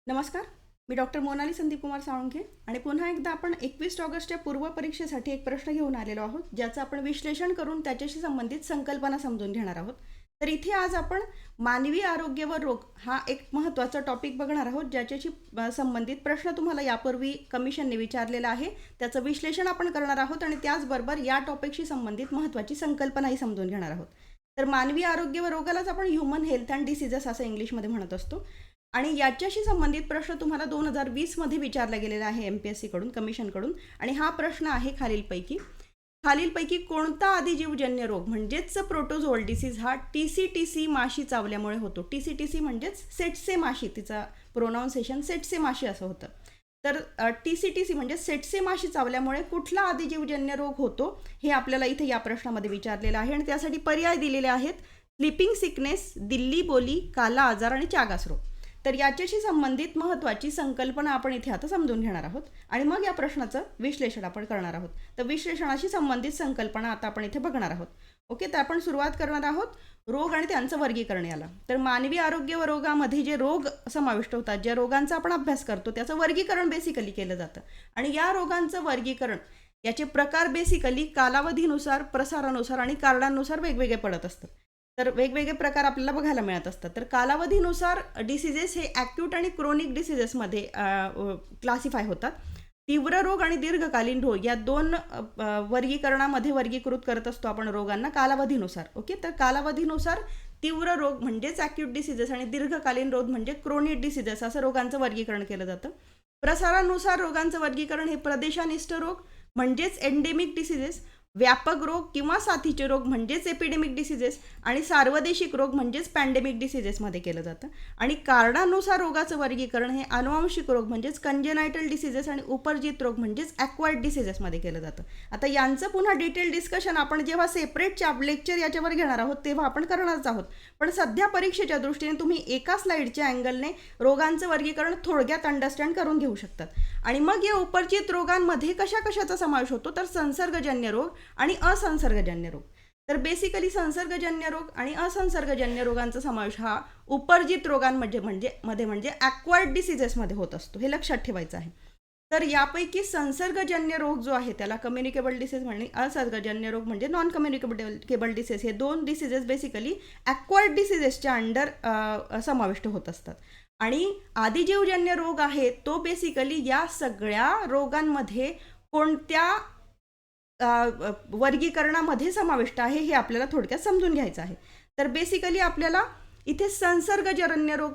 नमस्कार. मी डॉक्टर मोनाली संदीप कुमार साळुंखे आणि पुन्हा एकदा आपण 21 ऑगस्टच्या पूर्वपरीक्षेसाठी एक प्रश्न घेऊन आलेलो आहोत, ज्याचं आपण विश्लेषण करून त्याच्याशी संबंधित संकल्पना समजून घेणार आहोत. तर इथे आज आपण मानवी आरोग्य व रोग हा एक महत्त्वाचा टॉपिक बघणार आहोत, ज्याच्याशी संबंधित प्रश्न तुम्हाला यापूर्वी कमिशनने विचारलेला आहे. त्याचं विश्लेषण आपण करणार आहोत आणि त्याचबरोबर या टॉपिकशी संबंधित महत्त्वाची संकल्पनाही समजून घेणार आहोत. तर मानवी आरोग्य व रोगालाच आपण ह्युमन हेल्थ अँड डिसीजेस असं इंग्लिशमध्ये म्हणत असतो. आणि याच्याशी संबंधित प्रश्न तुम्हाला 2020मध्ये विचारला गेलेला आहे MPSCकडून, कमिशनकडून. आणि हा प्रश्न आहे खालीलपैकी कोणता आदिजीवजन्य रोग म्हणजेच प्रोटोझोअल डिसीज हा TCTC माशी चावल्यामुळे होतो. TCTC म्हणजेच सेटसे माशी, तिचा प्रोनाऊन्सिएशन सेटसे माशी असं होतं. तर TCTC म्हणजे सेटसे माशी चावल्यामुळे कुठला आदिजीवजन्य रोग होतो हे आपल्याला इथे या प्रश्नामध्ये विचारलेलं आहे. आणि त्यासाठी पर्याय दिलेले आहेत: स्लीपिंग सिकनेस, दिल्ली बोली, काला आजार आणि चागास रोग. तर याच्याशी संबंधित महत्त्वाची संकल्पना आपण इथे आता समजून घेणार आहोत आणि मग या प्रश्नाचं विश्लेषण आपण करणार आहोत. तर विश्लेषणाशी संबंधित संकल्पना आता आपण इथे बघणार आहोत. ओके, तर आपण सुरुवात करणार आहोत रोग आणि त्यांचं वर्गीकरण याला. तर मानवी आरोग्य व रोगामध्ये जे रोग समाविष्ट होतात, ज्या रोगांचा आपण अभ्यास करतो, त्याचं वर्गीकरण बेसिकली केलं जातं. आणि या रोगांचं वर्गीकरण, याचे प्रकार बेसिकली कालावधीनुसार, प्रसारानुसार आणि कारणांनुसार वेगवेगळे पडत असतात. तर वेगवेगळे प्रकार आपल्याला बघायला मिळत असतात. तर कालावधीनुसार डिसीजेस हे ॲक्यूट आणि क्रोनिक डिसीजेसमध्ये क्लासिफाय होतात. तीव्र रोग आणि दीर्घकालीन रोग या दोन वर्गीकरणामध्ये वर्गीकृत करत असतो आपण रोगांना कालावधीनुसार. ओके, तर कालावधीनुसार तीव्र रोग म्हणजेच ॲक्यूट डिसीजेस आणि दीर्घकालीन रोग म्हणजे क्रोनिक डिसीजेस असं रोगांचं वर्गीकरण केलं जातं. प्रसारानुसार रोगांचं वर्गीकरण हे प्रदेशानिष्ठ रोग म्हणजेच एंडेमिक डिसीजेस, व्यापक रोग किंवा साथीचे रोग म्हणजेच एपिडेमिक डिसीजेस आणि सार्वदेशिक रोग म्हणजेच पॅन्डेमिक डिसीजेसमध्ये केलं जातं. आणि कारणानुसार रोगाचं वर्गीकरण हे अनुवांशिक रोग म्हणजेच कंजेनायटल डिसीजेस आणि उपरजित रोग म्हणजेच ॲक्वायर्ड डिसीजेसमध्ये केलं जातं. आता यांचं पुन्हा डिटेल डिस्कशन आपण जेव्हा सेपरेट लेक्चर याच्यावर घेणार आहोत तेव्हा आपण करणारच आहोत. पण सध्या परीक्षेच्या दृष्टीने तुम्ही एका स्लाईडच्या अँगलने रोगांचं वर्गीकरण थोडक्यात अंडरस्टँड करून घेऊ शकतात. आणि मग या उपरजित रोगांमध्ये कशाचा समावेश होतो, तर संसर्गजन्य रोग आणि असंसर्गजन्य रोग. तर बेसिकली संसर्गजन्य रोग आणि असंसर्गजन्य रोगांचा समावेश हा उपरजित रोगांमध्ये म्हणजे ॲक्वायर्ड डिसीजेसमध्ये होत असतो, हे लक्षात ठेवायचं आहे. तर यापैकी संसर्गजन्य रोग जो आहे त्याला कम्युनिकेबल डिसीज म्हणणे, असंसर्गजन्य रोग म्हणजे नॉन कम्युनिकेबल डिसीज, हे दोन डिसीजेस बेसिकली ॲक्वायर्ड डिसीजेसच्या अंडर समाविष्ट होत असतात. आणि आदिजीवजन्य रोग आहे तो बेसिकली या सगळ्या रोगांमध्ये कोणत्या वर्गीकरणामध्ये समाविष्ट आहे हे आपल्याला थोडक्यात समजून घ्यायचं आहे. तर बेसिकली आपल्याला इथे संसर्गजन्य रोग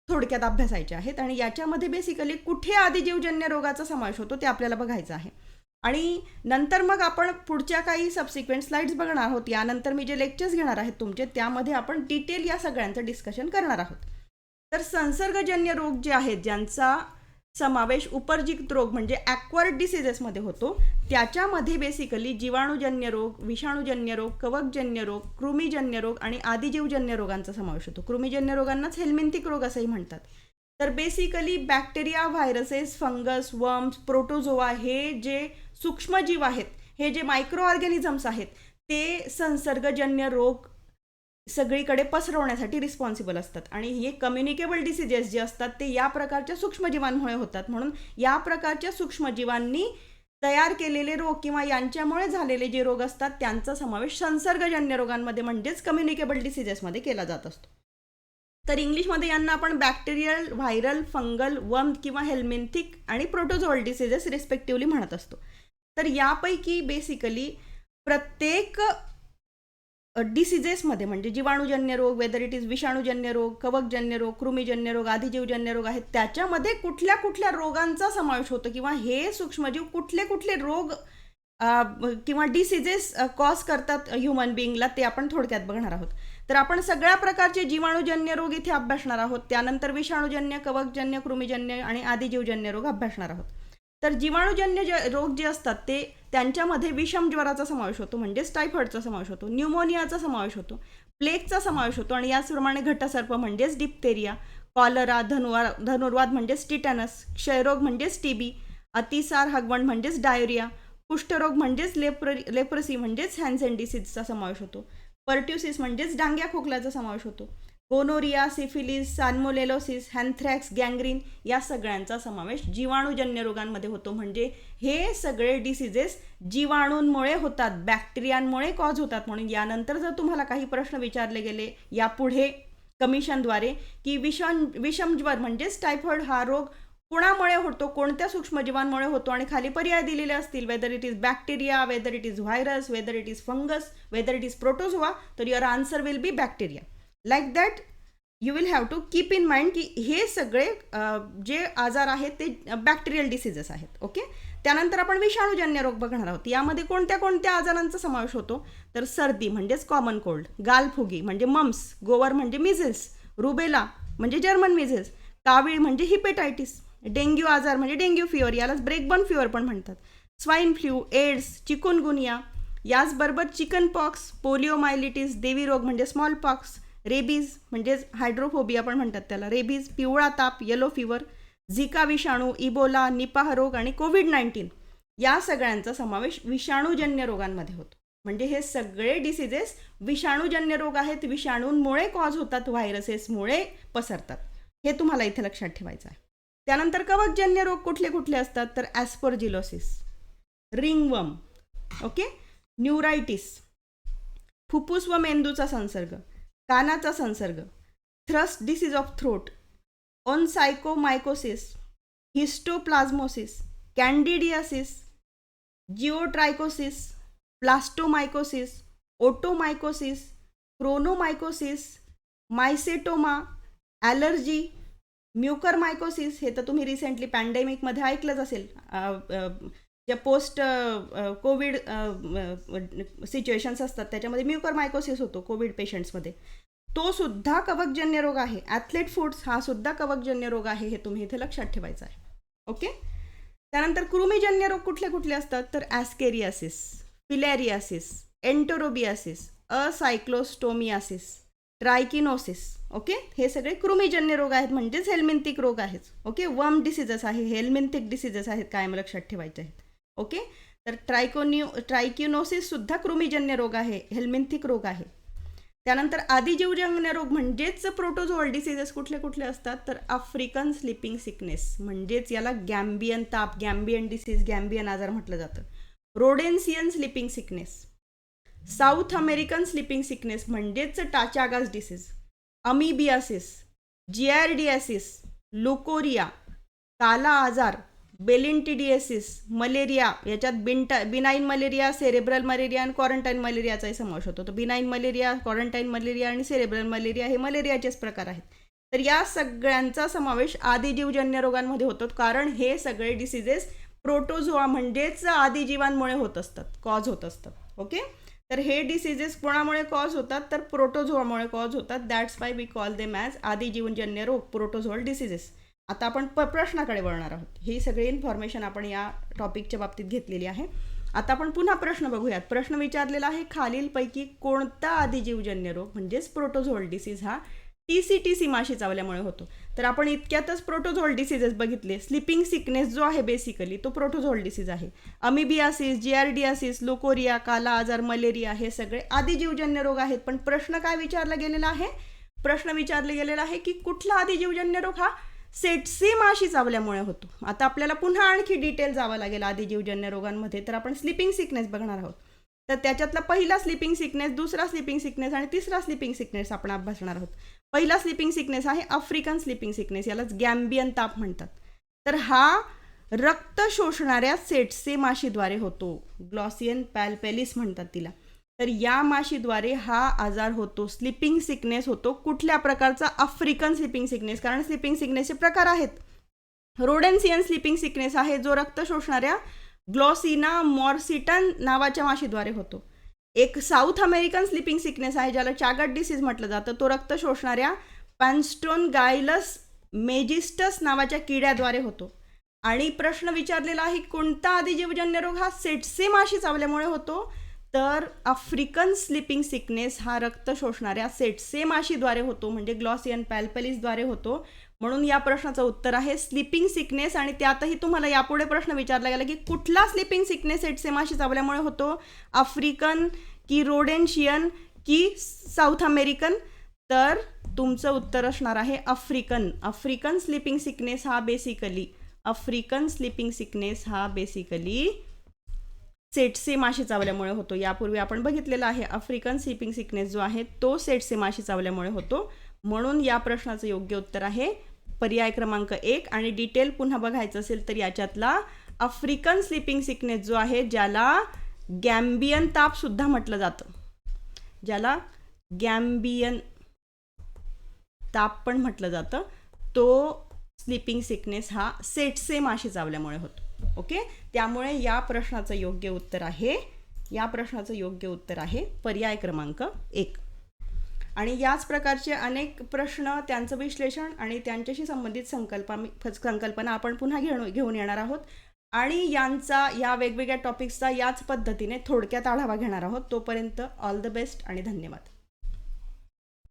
थोडक्यात अभ्यासायचे आहेत आणि याच्यामध्ये बेसिकली कुठे आदिजीवजन्य रोगाचा समावेश होतो ते आपल्याला बघायचं आहे. आणि नंतर मग आपण पुढच्या काही सबसिक्वेंट स्लाइड्स बघणार आहोत. यानंतर मी जे लेक्चर्स घेणार आहेत तुमचे, त्यामध्ये आपण डिटेल या सगळ्यांचं डिस्कशन करणार आहोत. तर संसर्गजन्य रोग जे आहेत ज्यांचा समावेश उपरजित रोग म्हणजे ॲक्वायर्ड डिसीजेसमध्ये होतो, त्याच्यामध्ये बेसिकली जीवाणूजन्य रोग, विषाणूजन्य रोग, कवकजन्य रोग, कृमीजन्य रोग आणि आदिजीवजन्य रोगांचा समावेश होतो. कृमीजन्य रोगांनाच हेल्मिंथिक रोग असंही म्हणतात. तर basically bacteria, viruses, fungus, worms, protozoa हे जे सूक्ष्मजीव आहेत, हे जे मायक्रो ऑर्गॅनिझम्स आहेत, ते संसर्गजन्य रोग सगळीकडे पसरवण्यासाठी रिस्पॉन्सिबल असतात. आणि हे कम्युनिकेबल डिसीजेस जे असतात ते या प्रकारच्या सूक्ष्मजीवांमुळे होतात. म्हणून या प्रकारच्या सूक्ष्मजीवांनी तयार केलेले रोग किंवा यांच्यामुळे झालेले जे रोग असतात त्यांचा समावेश संसर्गजन्य रोगांमध्ये म्हणजेच कम्युनिकेबल डिसीजेसमध्ये केला जात असतो. तर इंग्लिशमध्ये यांना आपण बॅक्टेरियल, व्हायरल, फंगल, वर्म किंवा हेल्मिंथिक आणि प्रोटोझोअल डिसीजेस रिस्पेक्टिव्हली म्हणत असतो. तर यापैकी बेसिकली प्रत्येक डिसीजेसमध्ये म्हणजे जीवाणूजन्य रोग, वेदर इट इज विषाणूजन्य रोग, कवकजन्य रोग, कृमीजन्य रोग, आदिजीवजन्य रोग आहेत, त्याच्यामध्ये कुठल्या कुठल्या रोगांचा समावेश होतो किंवा हे सूक्ष्मजीव कुठले कुठले रोग किंवा डिसीजेस कॉज करतात ह्युमन बिईंगला ते आपण थोडक्यात बघणार आहोत. तर आपण सगळ्या प्रकारचे जीवाणूजन्य रोग इथे अभ्यासणार आहोत. त्यानंतर विषाणूजन्य, कवकजन्य, कृमीजन्य आणि आदिजीवजन्य रोग अभ्यासणार आहोत. तर जीवाणूजन्य रोग जे असतात ते त्यांच्यामध्ये विषम ज्वराचा समावेश होतो म्हणजेच टायफॉइडचा समावेश होतो, न्यूमोनियाचा समावेश होतो, प्लेगचा समावेश होतो आणि याचप्रमाणे घटसर्प म्हणजेच डिप्थेरिया, कॉलरा, धनुर्वात म्हणजेच टिटॅनस, क्षयरोग म्हणजेच TB, अतिसार हगवण म्हणजेच डायरिया, कुष्ठरोग म्हणजेच लेप्रसी म्हणजेच हॅन्सेन डिसीजचा समावेश होतो, पर्ट्युसिस म्हणजेच डांग्या खोकल्याचा समावेश होतो, गोनोरिया, सिफिलिस, साल्मोनेलोसिस, हॅन्थ्रॅक्स, गँग्रीन या सगळ्यांचा समावेश जीवाणूजन्य रोगांमध्ये होतो. म्हणजे हे सगळे डिसिजेस जीवाणूंमुळे होतात, बॅक्टेरियांमुळे कॉज होतात. म्हणून यानंतर जर तुम्हाला काही प्रश्न विचारले गेले यापुढे कमिशनद्वारे की विषमज्वर म्हणजेच टायफॉइड हा रोग कोणामुळे होतो, कोणत्या सूक्ष्मजीवांमुळे होतो आणि खाली पर्याय दिलेले असतील, whether it is bacteria, whether it is virus, whether it is fungus, whether it is protozoa, तर your answer will be bacteria. Like that you will have to keep in mind की हे सगळे जे आजार आहेत ते बॅक्टेरियल डिसिजेस आहेत. Okay. त्यानंतर आपण विषाणूजन्य रोग बघणार आहोत. यामध्ये कोणत्या कोणत्या आजारांचा समावेश होतो, तर सर्दी म्हणजेच कॉमन कोल्ड, गालफुगी म्हणजे मम्स, गोवर म्हणजे मिझल्स, रुबेला म्हणजे जर्मन मिझल्स, कावीळ म्हणजे हिपेटायटिस, डेंग्यू आजार म्हणजे डेंग्यू फिवर, यालाच ब्रेकबर्न फिवर पण म्हणतात, स्वाईन फ्लू, एड्स, चिकुनगुनिया, याचबरोबर चिकन पॉक्स, पोलिओमायलिटिस, देवी रोग म्हणजे स्मॉल पॉक्स, रेबीज म्हणजेच हायड्रोफोबिया पण म्हणतात त्याला, रेबीज, पिवळा ताप, येलो फिवर, झिका विषाणू, इबोला, निपाह रोग आणि कोविड-19 या सगळ्यांचा समावेश विषाणूजन्य रोगांमध्ये होतो. म्हणजे हे सगळे डिसिजेस विषाणूजन्य रोग आहेत, विषाणूंमुळे कॉज होतात, व्हायरसेसमुळे पसरतात. हे तुम्हाला इथे लक्षात ठेवायचं आहे. त्यानंतर कवकजन्य रोग कुठले कुठले असतात, तर ॲस्परजिलोसिस, रिंगवर्म, ओके, न्यूरायटिस, फुफ्फुस व मेंदूचा संसर्ग, कानाचा संसर्ग, thrush disease of throat, onychomycosis, histoplasmosis, candidiasis, geotrichosis, blastomycosis, otomycosis, chromomycosis, mycetoma, allergy, mucormycosis. हे तर तुम्ही रिसेंटली पॅन्डेमिकमध्ये ऐकलंच असेल. ज्या पोस्ट कोविड सिच्युएशन्स असतात त्याच्यामध्ये म्युकरमायकोसिस होतो कोविड पेशंट्समध्ये. तो सुद्धा कवकजन्य रोग आहे. ॲथलेट फूड्स हा सुद्धा कवकजन्य रोग आहे, हे तुम्ही इथे लक्षात ठेवायचं आहे. ओके. त्यानंतर कृमीजन्य रोग कुठले कुठले असतात, तर ॲस्केरियासिस, फिलॅरियासिस, एन्टोरोबियासिस, असायक्लोस्टोमियासिस, ट्रायकिनोसिस. ओके. हे सगळे कृमीजन्य रोग आहेत, म्हणजेच हेल्मिंथिक रोग आहेत. ओके. वर्म डिसिजेस आहे, हेल्मिंथिक डिसिजेस आहेत, कायम लक्षात ठेवायचे आहेत. ओके. तर ट्रायकिनोसिस सुद्धा कृमीजन्य रोग आहे, हेल्मिंथिक रोग आहे. त्यानंतर आदिजीवजन्य रोग म्हणजेच प्रोटोझोअल डिसिजेस कुठले कुठले असतात, तर आफ्रिकन स्लिपिंग सिकनेस म्हणजेच याला गॅम्बियन ताप, गॅम्बियन डिसीज, गॅम्बियन आजार म्हटलं जातं. Rhodesian sleeping sickness, South American sleeping sickness म्हणजेच Chagas disease, amoebiasis, giardiasis, leucorrhoea, kala azar, balantidiasis, malaria. याच्यात बिनाईन मलेरिया, सेरेब्रल मलेरिया आणि क्वारंटाईन मलेरियाचाही समावेश होतो. तर बिनाईन मलेरिया, क्वारंटाईन मलेरिया आणि सेरेब्रल मलेरिया हे मलेरियाचेच प्रकार आहेत. तर या सगळ्यांचा समावेश आदिजीवजन्य रोगांमध्ये होतो, कारण हे सगळे डिसिजेस प्रोटोझोआ म्हणजेच आदिजीवांमुळे होत असतात, कॉज होत असतात. ओके. तर हे डिसिजेस कोणामुळे कॉज होतात, तर प्रोटोझोआमुळे कॉज होतात. That's why we call them as आदिजीवजन्य रोग, प्रोटोझोअल डिसिजेस. आता आपण प्रश्नाकडे वळणार आहोत. ही सगळी इन्फॉर्मेशन आपण या टॉपिकच्या बाबतीत घेतलेली आहे. आता आपण पुन्हा प्रश्न बघूयात. प्रश्न विचारलेला आहे, खालीलपैकी कोणता आदिजीवजन्य रोग म्हणजेच प्रोटोझोअल डिसीज हा TCTC माशी चावल्यामुळे होतो. तर आपण इतक्यातच प्रोटोझोअल डिसिजेस बघितले. स्लिपिंग सिकनेस जो आहे बेसिकली तो प्रोटोझोअल डिसीज आहे. अमिबियासिस, जियार्डियासिस, लुकोरिया, काला आजार, मलेरिया हे सगळे आदिजीवजन्य रोग आहेत. पण प्रश्न काय विचारला गेलेला आहे, प्रश्न विचारले गेलेला आहे की कुठला आदिजीवजन्य रोग हा सेटसी माशी चावल्यामुळे होतो. आता आपल्याला पुन्हा आणखी डिटेल जावं लागेल आदिजीवजन्य रोगांमध्ये. तर आपण स्लिपिंग सिकनेस बघणार आहोत. तर त्याच्यातला पहिला स्लिपिंग सिकनेस, दुसरा स्लिपिंग सिकनेस आणि तिसरा स्लिपिंग सिकनेस आपण अभ्यासणार आहोत. पहिला स्लिपिंग सिकनेस आहे आफ्रिकन स्लिपिंग सिकनेस, यालाच गॅम्बियन ताप म्हणतात. तर हा रक्त शोषणाऱ्या सेटसे माशीद्वारे होतो, ग्लॉसियन पॅल्पेलिस म्हणतात तिला. तर या माशीद्वारे हा आजार होतो, स्लिपिंग सिकनेस होतो. कुठल्या प्रकारचा, आफ्रिकन स्लिपिंग सिकनेस, कारण स्लिपिंग सिकनेसचे प्रकार आहेत. रोडेन्सियन स्लिपिंग सिकनेस आहे जो रक्त शोषणाऱ्या ग्लॉसिना मॉर्सिटन नावाच्या माशीद्वारे होतो. एक साऊथ अमेरिकन स्लिपिंग सिकनेस आहे ज्याला चागट डिसीज म्हटलं जातं, तो रक्त शोषणाऱ्या पॅन्स्टोनगायलस मेजिस्टस नावाच्या किड्याद्वारे होतो. आणि प्रश्न विचारलेला आहे कोणता आदिजीवजन्य रोग हा सेटसे माशी चावल्यामुळे होतो, तर आफ्रिकन स्लिपिंग सिकनेस हा रक्त शोषणाऱ्या सेटसे माशीद्वारे होतो, म्हणजे ग्लॉसियन पॅल्पेलिसद्वारे होतो. म्हणून या प्रश्नाचं उत्तर आहे स्लिपिंग सिकनेस. आणि त्यातही तुम्हाला यापुढे प्रश्न विचारला गेला की कुठला स्लिपिंग सिकनेस सेटसे माशी चावल्यामुळे होतो, आफ्रिकन की रोडेन्शियन की साऊथ अमेरिकन, तर तुमचं उत्तर असणार आहे आफ्रिकन. आफ्रिकन स्लीपिंग सिकनेस हा बेसिकली सेटसे माशी चावल्यामुळे होतो. यापूर्वी आपण बघितलेलं आहे आफ्रिकन स्लीपिंग सिकनेस जो आहे तो सेटसे माशी चावल्यामुळे होतो. म्हणून या प्रश्नाचं योग्य उत्तर आहे पर्याय क्रमांक 1. आणि डिटेल पुन्हा बघायचं असेल तर याच्यातला आफ्रिकन स्लीपिंग सिकनेस जो आहे, ज्याला गॅम्बियन ताप सुद्धा म्हटलं जातं, ज्याला गॅम्बियन ताप पण म्हटलं जातं, तो स्लीपिंग सिकनेस हा सेटसे माशी चावल्यामुळे होतो. ओके, त्यामुळे या प्रश्नाचं योग्य उत्तर आहे पर्याय क्रमांक 1. आणि याच प्रकारचे अनेक प्रश्न, त्यांचं विश्लेषण आणि त्यांच्याशी संबंधित संकल्पना आपण पुन्हा घेऊन येणार आहोत आणि या वेगवेगळ्या टॉपिक्सचा याच पद्धतीने थोडक्यात आढावा घेणार आहोत. तोपर्यंत ऑल द बेस्ट आणि धन्यवाद.